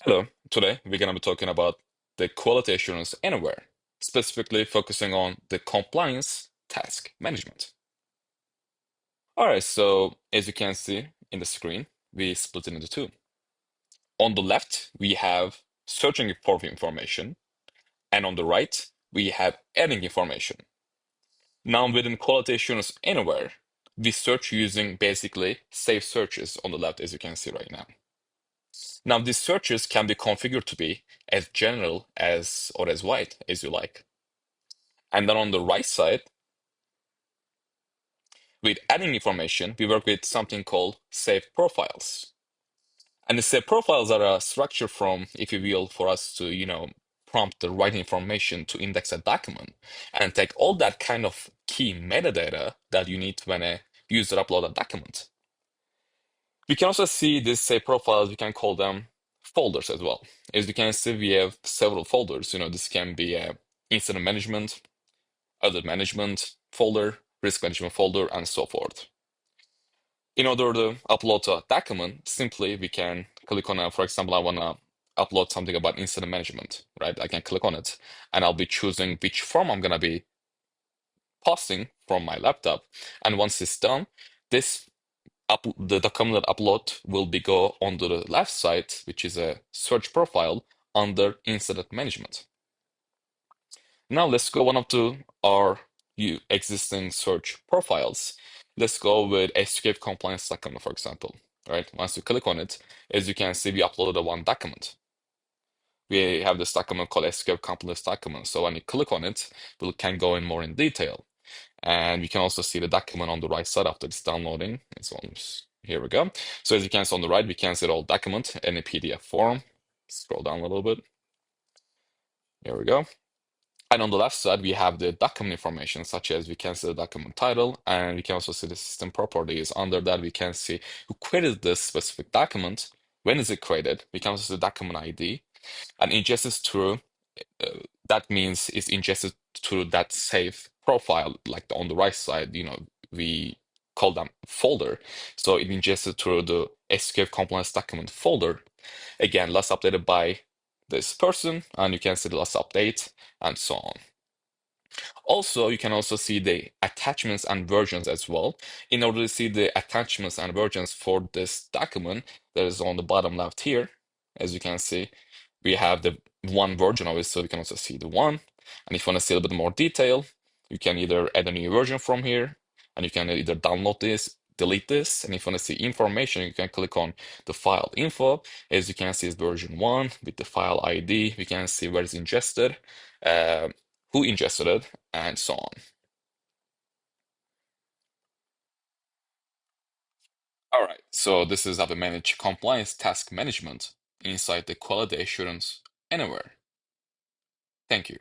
Hello, today we're going to be talking about the quality assurance anywhere, specifically focusing on the compliance task management. All right, so as you can see in the screen, we split it into two. On the left, we have searching for information, and on the right, we have adding information. Now, within quality assurance anywhere, we search using basically safe searches on the left, as you can see right now. Now, these searches can be configured to be as general as or as wide as you like. And then on the right side, with adding information, we work with something called save profiles. And the save profiles are a structure from, if you will, for us to, prompt the right information to index a document and take all that kind of key metadata that you need when a user upload a document. We can also see these save profiles, we can call them folders as well. As you can see, we have several folders. This can be a incident management, other management folder, risk management folder, and so forth. In order to upload a document, simply we can click on for example, I want to upload something about incident management, right? I can click on it and I'll be choosing which form I'm going to be posting from my laptop. And once it's done, this the document upload will be go on the left side, which is a search profile under incident management. Now let's go one up to our existing search profiles. Let's go with escape compliance document, for example. Right? Once you click on it, as you can see, we uploaded one document. We have this document called escape compliance document. So when you click on it, we can go in more in detail. And we can also see the document on the right side after it's downloading. It's almost here we go. So as you can see on the right, we can see the whole document in a PDF form. Scroll down a little bit. Here we go. And on the left side, we have the document information, such as we can see the document title, and we can also see the system properties. Under that, we can see who created this specific document, when is it created. We can also see the document ID, and ingested through, that means it's ingested through that safe profile, like on the right side, we call them folder. So it ingested through the SQL compliance document folder. Again, last updated by this person, and you can see the last update and so on. Also, you can also see the attachments and versions as well. In order to see the attachments and versions for this document, that is on the bottom left here. As you can see, we have the one version of it, so you can also see the one. And if you want to see a little bit more detail, you can either add a new version from here, and you can either download this, delete this, and if you want to see information, you can click on the file info. As you can see, it's version 1 with the file ID. We can see where it's ingested, who ingested it, and so on. All right, so this is how to manage compliance task management inside the quality assurance anywhere. Thank you.